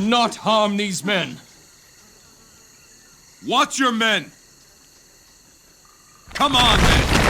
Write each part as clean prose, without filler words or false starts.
not harm these men. Watch your men! Come on, then!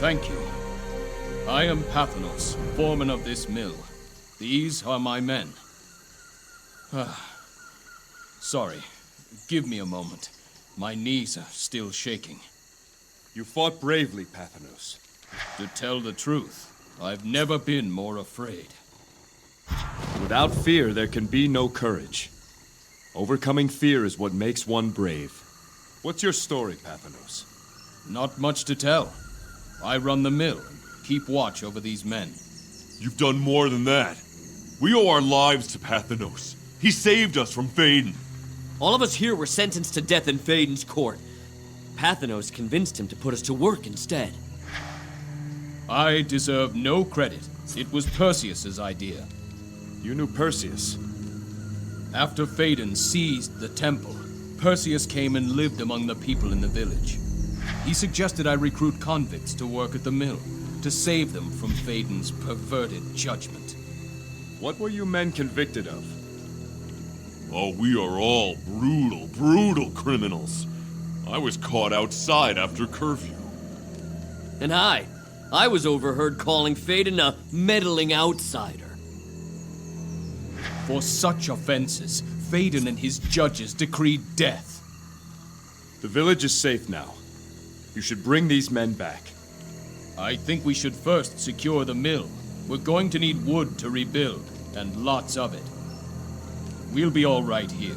Thank you. I am Pathanos, foreman of this mill. These are my men. Sorry. Give me a moment. My knees are still shaking. You fought bravely, Pathanos. To tell the truth, I've never been more afraid. Without fear, there can be no courage. Overcoming fear is what makes one brave. What's your story, Pathanos? Not much to tell. I run the mill and keep watch over these men. You've done more than that. We owe our lives to Pathanos. He saved us from Phaedon. All of us here were sentenced to death in Phaedon's court. Pathanos convinced him to put us to work instead. I deserve no credit. It was Perseus's idea. You knew Perseus. After Phaedon seized the temple, Perseus came and lived among the people in the village. He suggested I recruit convicts to work at the mill, to save them from Phaedon's perverted judgment. What were you men convicted of? Oh, we are all brutal criminals. I was caught outside after curfew. And I was overheard calling Phaedon a meddling outsider. For such offenses, Phaedon and his judges decreed death. The village is safe now. You should bring these men back. I think we should first secure the mill. We're going to need wood to rebuild, and lots of it. We'll be all right here.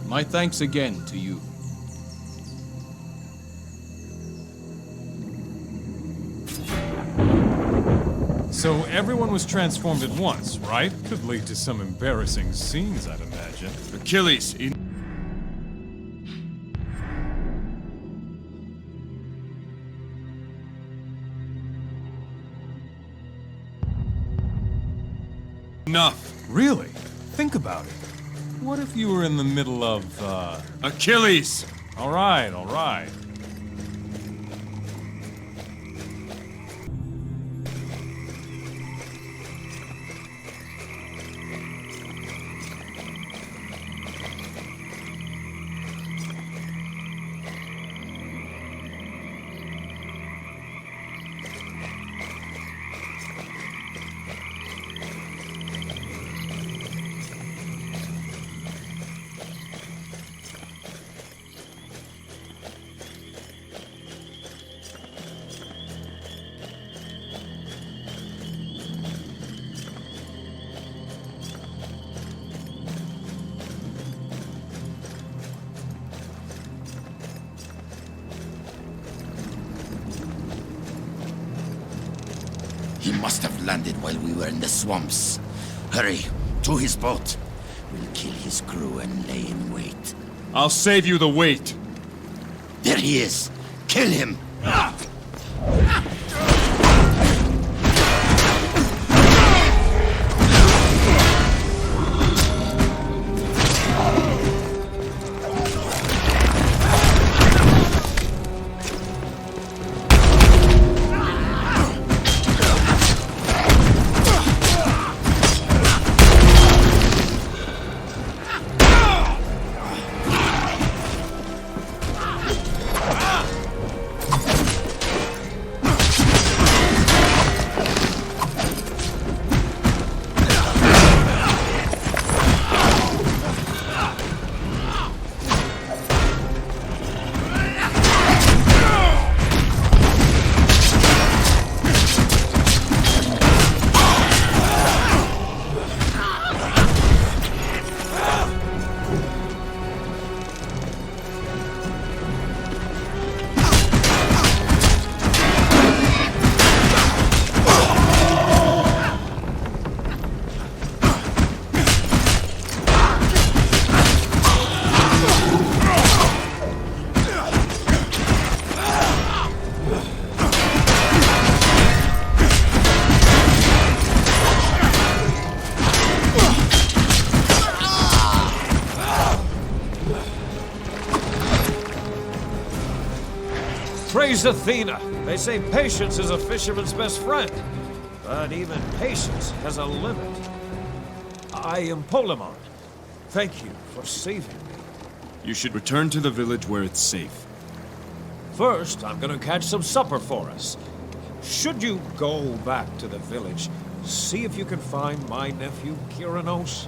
My thanks again to you. So everyone was transformed at once, right? Could lead to some embarrassing scenes, I'd imagine. Achilles, enough. Really? Think about it. What if you were in the middle of, Achilles! All right. He must have landed while we were in the swamps. Hurry, to his boat. We'll kill his crew and lay in wait. I'll save you the wait. There he is. Kill him! Praise Athena! They say patience is a fisherman's best friend. But even patience has a limit. I am Polemon. Thank you for saving me. You should return to the village where it's safe. First, I'm gonna catch some supper for us. Should you go back to the village, see if you can find my nephew, Kyranos.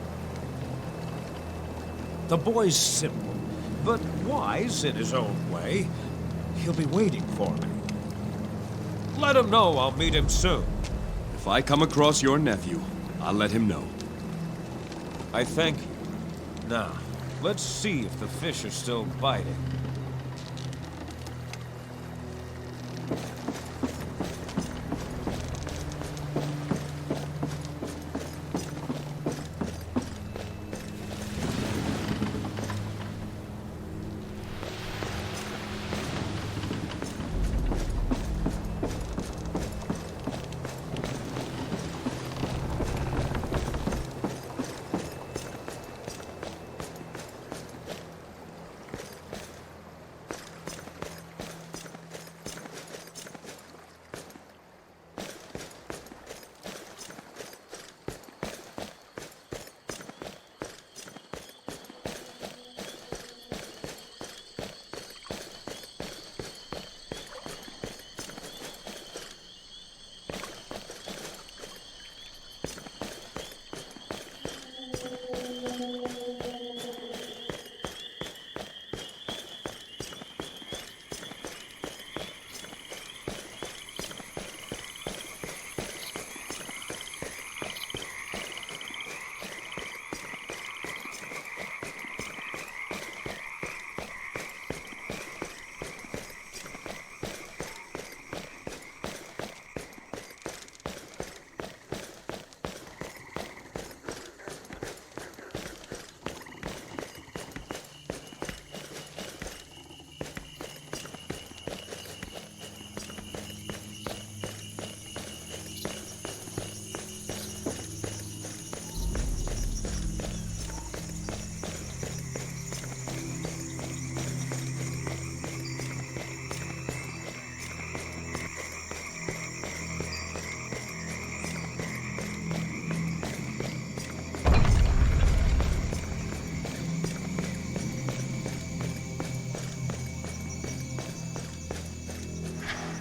The boy's simple, but wise in his own way. He'll be waiting for me. Let him know I'll meet him soon. If I come across your nephew, I'll let him know. I thank you. Now, let's see if the fish are still biting.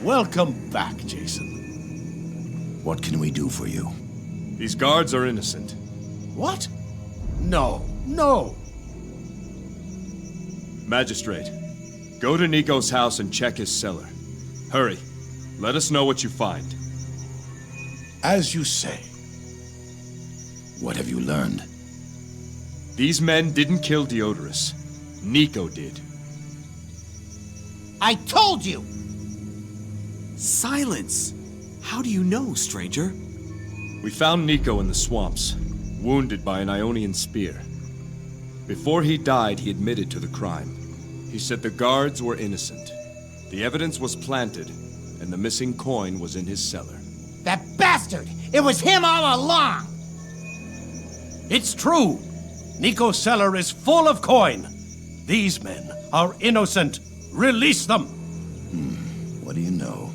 Welcome back, Jason. What can we do for you? These guards are innocent. What? No, no! Magistrate, go to Nico's house and check his cellar. Hurry. Let us know what you find. As you say. What have you learned? These men didn't kill Diodorus. Nico did. I told you! Silence! How do you know, stranger? We found Nico in the swamps, wounded by an Ionian spear. Before he died, he admitted to the crime. He said the guards were innocent. The evidence was planted, and the missing coin was in his cellar. That bastard! It was him all along! It's true! Nico's cellar is full of coin. These men are innocent. Release them! What do you know?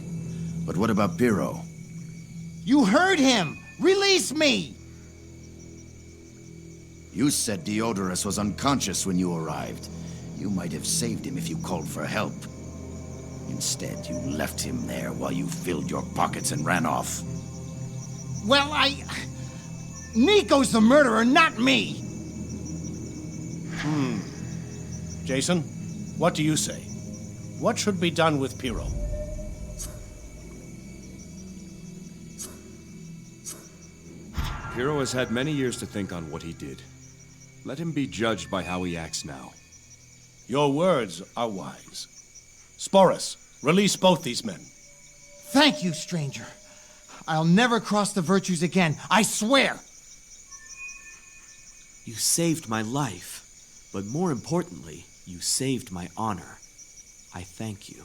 But what about Piro? You heard him! Release me! You said Diodorus was unconscious when you arrived. You might have saved him if you called for help. Instead, you left him there while you filled your pockets and ran off. Well, Nico's the murderer, not me! Jason, what do you say? What should be done with Piro? Piro has had many years to think on what he did. Let him be judged by how he acts now. Your words are wise. Sporus, release both these men. Thank you, stranger. I'll never cross the virtues again, I swear! You saved my life, but more importantly, you saved my honor. I thank you.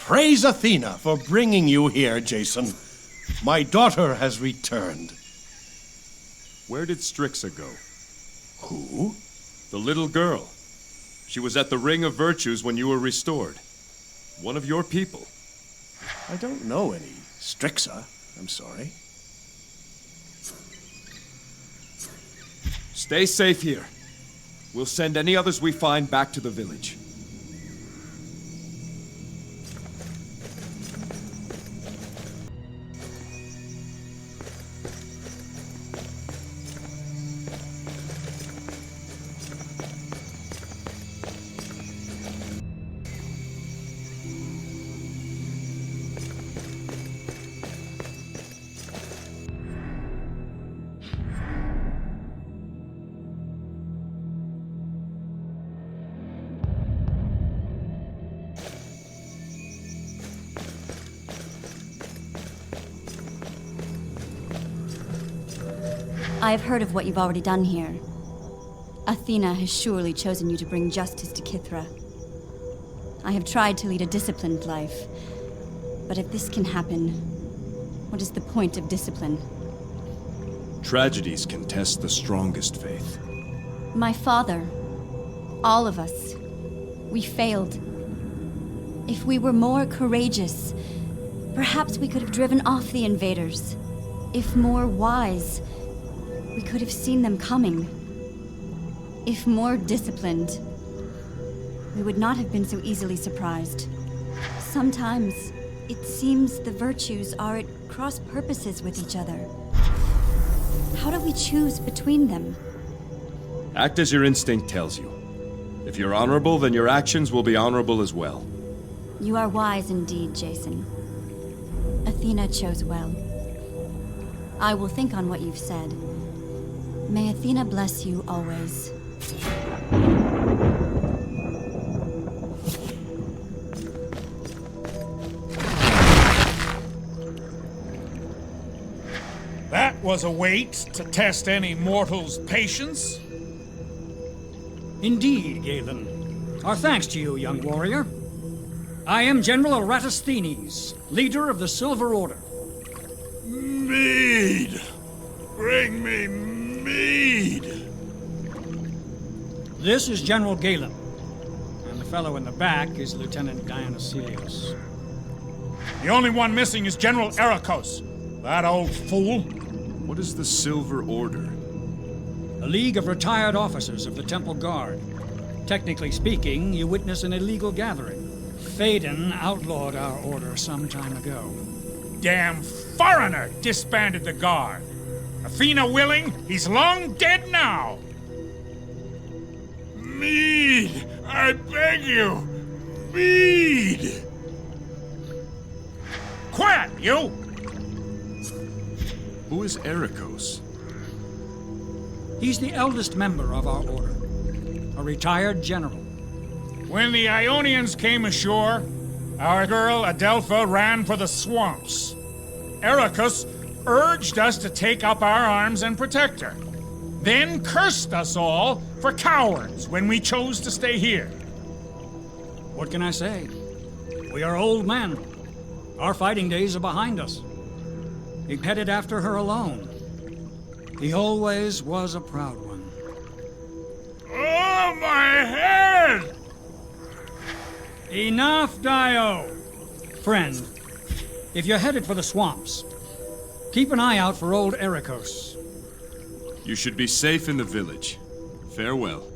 Praise Athena for bringing you here, Jason. My daughter has returned. Where did Strixa go? Who? The little girl. She was at the Ring of Virtues when you were restored. One of your people. I don't know any Strixa. I'm sorry. Stay safe here. We'll send any others we find back to the village. I have heard of what you've already done here. Athena has surely chosen you to bring justice to Kithra. I have tried to lead a disciplined life, but if this can happen, what is the point of discipline? Tragedies can test the strongest faith. My father, all of us, we failed. If we were more courageous, perhaps we could have driven off the invaders. If more wise, we could have seen them coming. If more disciplined, we would not have been so easily surprised. Sometimes, it seems the virtues are at cross purposes with each other. How do we choose between them? Act as your instinct tells you. If you're honorable, then your actions will be honorable as well. You are wise indeed, Jason. Athena chose well. I will think on what you've said. May Athena bless you always. That was a weight to test any mortal's patience. Indeed, Galen. Our thanks to you, young warrior. I am General Eratosthenes, leader of the Silver Order. Mead! Bring me mead! This is General Galen, and the fellow in the back is Lieutenant Dionysios. The only one missing is General Ericos. That old fool. What is the Silver Order? A league of retired officers of the Temple Guard. Technically speaking, you witness an illegal gathering. Phaedon outlawed our order some time ago. Damn foreigner disbanded the guard. Athena willing, he's long dead now. Mead! I beg you! Mead! You? Who is Ericos? He's the eldest member of our order, a retired general. When the Ionians came ashore, our girl Adelpha ran for the swamps. Ericus urged us to take up our arms and protect her, then cursed us all for cowards when we chose to stay here. What can I say? We are old men. Our fighting days are behind us. He headed after her alone. He always was a proud one. Oh, my head! Enough, Dio! Friend, if you're headed for the swamps, keep an eye out for old Ericos. You should be safe in the village. Farewell.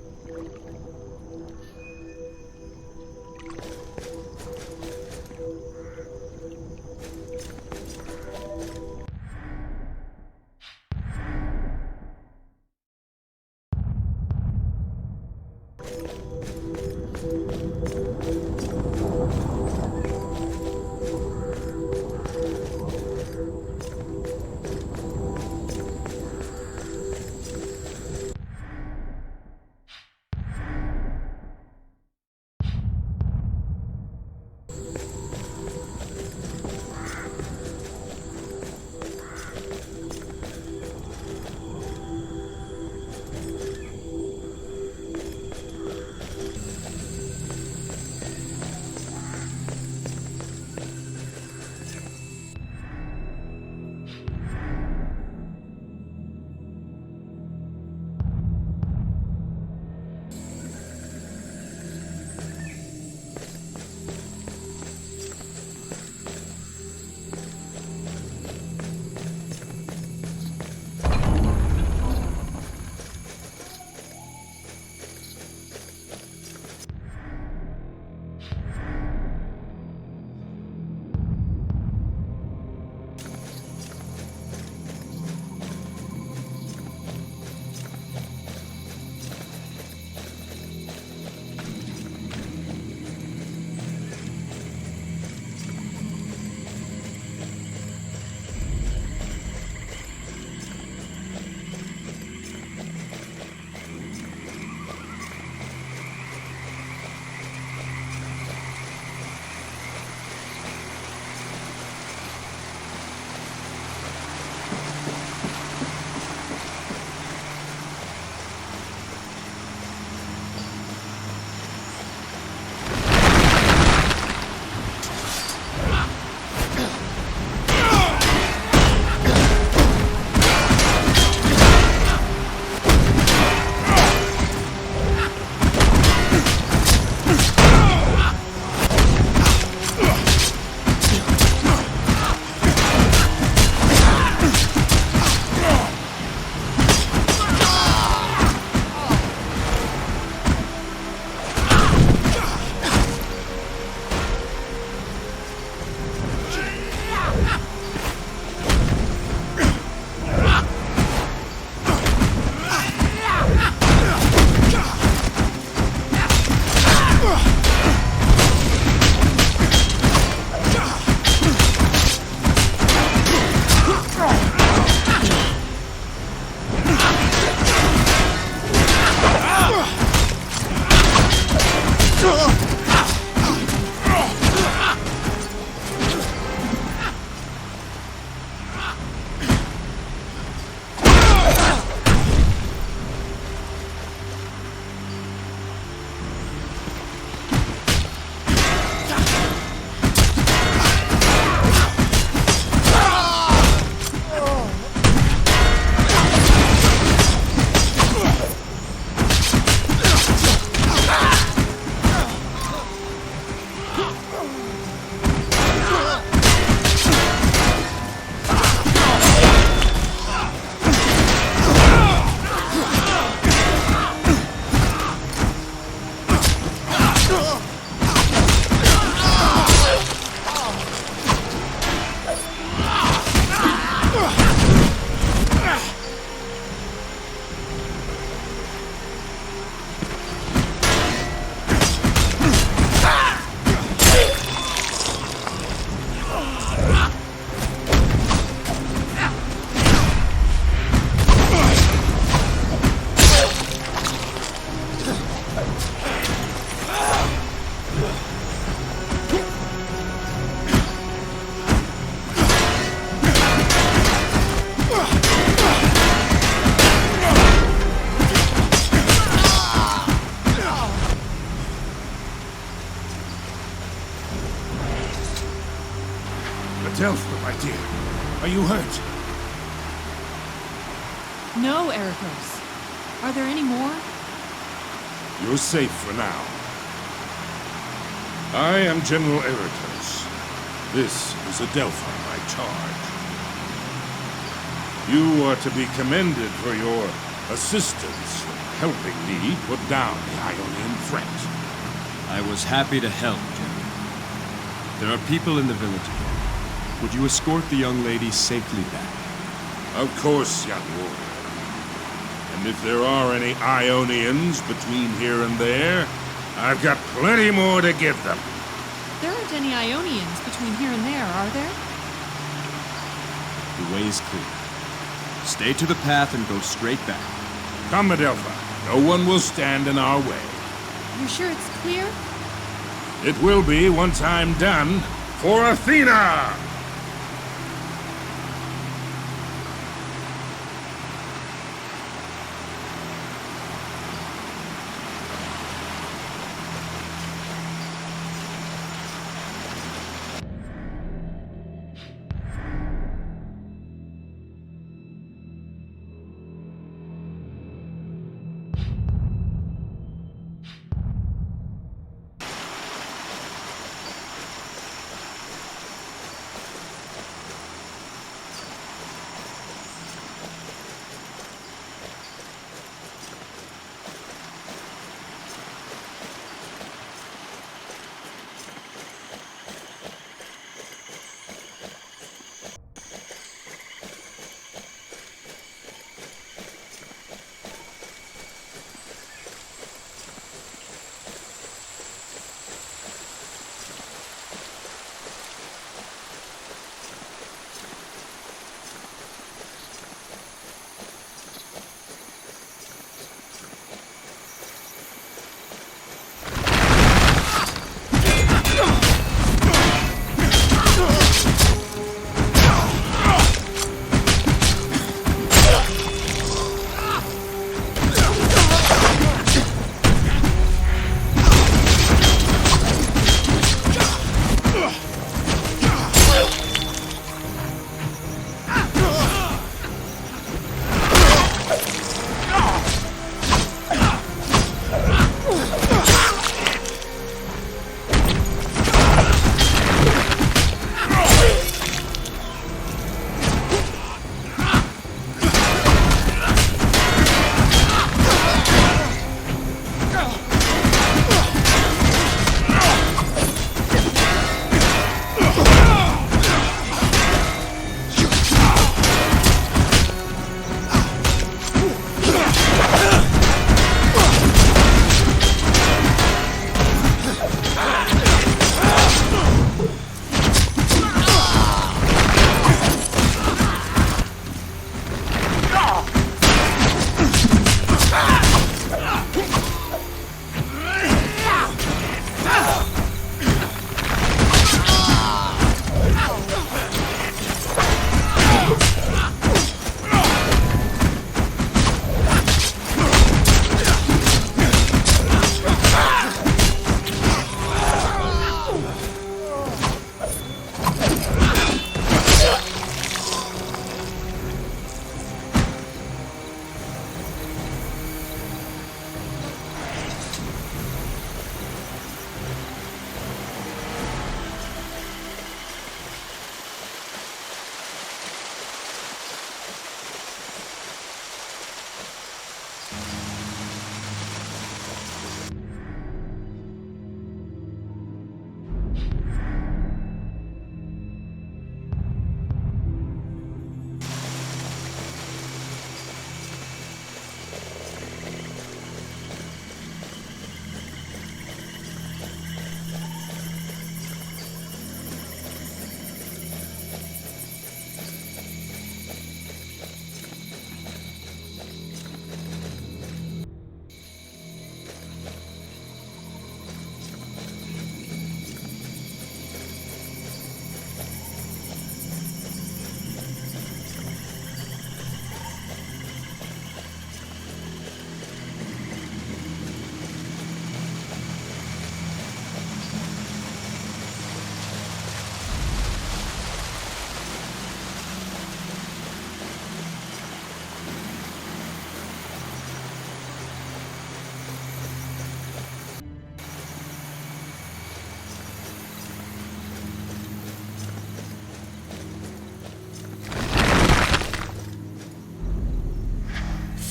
Adelpha, my dear, are you hurt? No, Ericos. Are there any more? You're safe for now. I am General Ericos. This is Adelpha, my charge. You are to be commended for your assistance in helping me put down the Ionian threat. I was happy to help, General. There are people in the village again. Would you escort the young lady safely back? Of course, young warrior. And if there are any Ionians between here and there, I've got plenty more to give them. There aren't any Ionians between here and there, are there? The way is clear. Stay to the path and go straight back. Come, Adelpha. No one will stand in our way. You're sure it's clear? It will be once I'm done for Athena!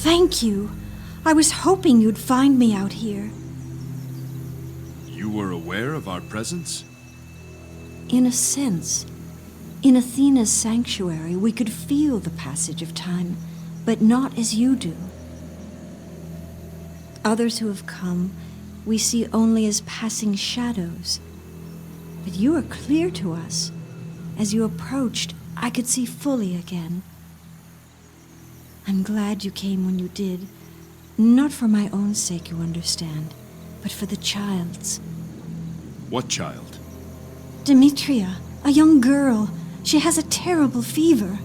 Thank you. I was hoping you'd find me out here. You were aware of our presence? In a sense. In Athena's sanctuary, we could feel the passage of time, but not as you do. Others who have come, we see only as passing shadows. But you are clear to us. As you approached, I could see fully again. I'm glad you came when you did. Not for my own sake, you understand, but for the child's. What child? Demetria, a young girl. She has a terrible fever.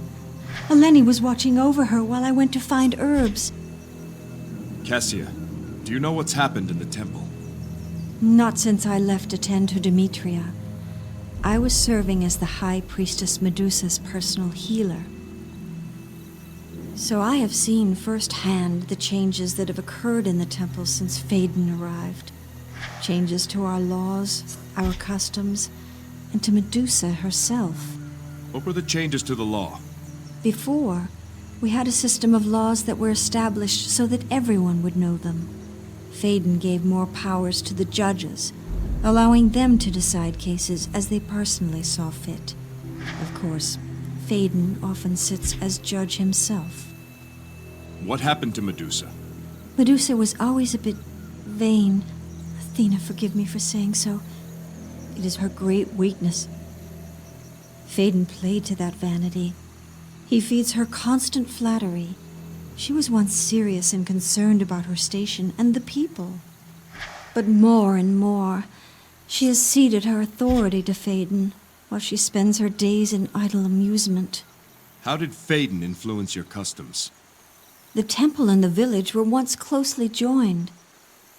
Eleni was watching over her while I went to find herbs. Cassia, do you know what's happened in the temple? Not since I left to tend to Demetria. I was serving as the High Priestess Medusa's personal healer. So I have seen firsthand the changes that have occurred in the temple since Phaedon arrived. Changes to our laws, our customs, and to Medusa herself. What were the changes to the law? Before, we had a system of laws that were established so that everyone would know them. Phaedon gave more powers to the judges, allowing them to decide cases as they personally saw fit. Of course, Phaedon often sits as judge himself. What happened to Medusa? Medusa was always a bit vain. Athena, forgive me for saying so. It is her great weakness. Phaedon played to that vanity. He feeds her constant flattery. She was once serious and concerned about her station and the people. But more and more, she has ceded her authority to Phaedon, while she spends her days in idle amusement. How did Phaedon influence your customs? The temple and the village were once closely joined.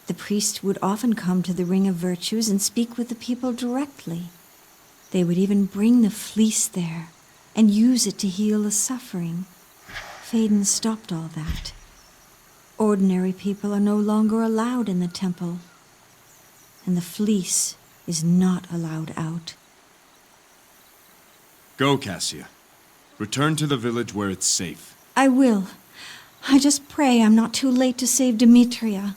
The priest would often come to the Ring of Virtues and speak with the people directly. They would even bring the fleece there and use it to heal the suffering. Phaedon stopped all that. Ordinary people are no longer allowed in the temple, and the fleece is not allowed out. Go, Cassia. Return to the village where it's safe. I will. I just pray I'm not too late to save Demetria.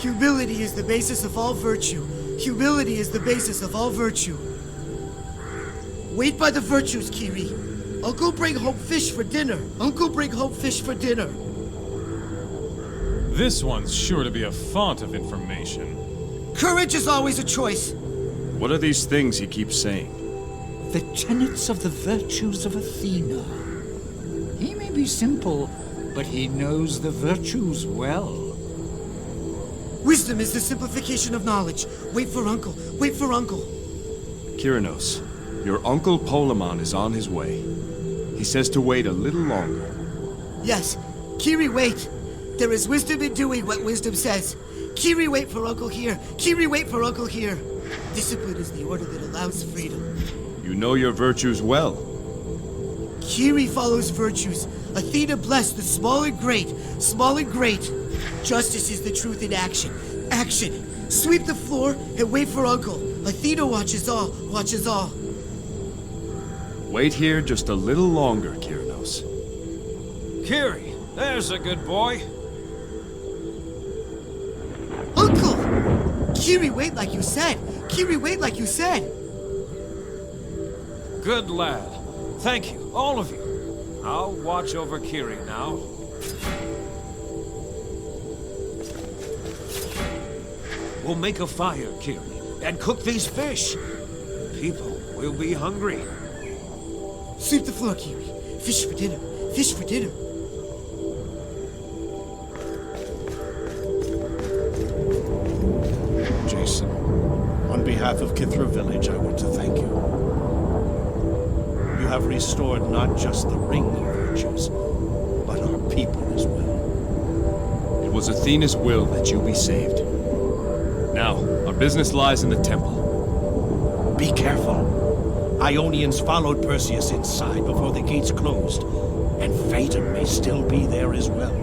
Humility is the basis of all virtue. Humility is the basis of all virtue. Wait by the virtues, Kiri. Uncle bring home fish for dinner. Uncle bring home fish for dinner. This one's sure to be a font of information. Courage is always a choice. What are these things he keeps saying? The tenets of the virtues of Athena. He may be simple, but he knows the virtues well. Wisdom is the simplification of knowledge. Wait for Uncle. Wait for Uncle. Kyrinos, your uncle Polemon is on his way. He says to wait a little longer. Yes. Kiri, wait. There is wisdom in doing what wisdom says. Kiri, wait for Uncle here. Kiri, wait for Uncle here. Discipline is the order that allows freedom. You know your virtues well. Kiri follows virtues. Athena blessed the small and great. Small and great. Justice is the truth in action. Action. Sweep the floor and wait for Uncle. Athena watches all. Watches all. Wait here just a little longer, Kyrinos. Kiri, there's a good boy. Uncle! Kiri, wait like you said. Kiri, wait like you said. Good lad. Thank you, all of you. I'll watch over Kiri now. We'll make a fire, Kiri, and cook these fish. People will be hungry. Sweep the floor, Kiri. Fish for dinner. Fish for dinner. Jason, on behalf of Kithra Village, I want to thank you. You have restored not just the ring of virtues, but our people as well. It was Athena's will that you be saved. Now, our business lies in the temple. Be careful. Ionians followed Perseus inside before the gates closed, and Phaedon may still be there as well.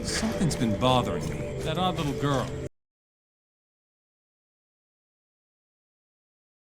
Something's been bothering me. That odd little girl.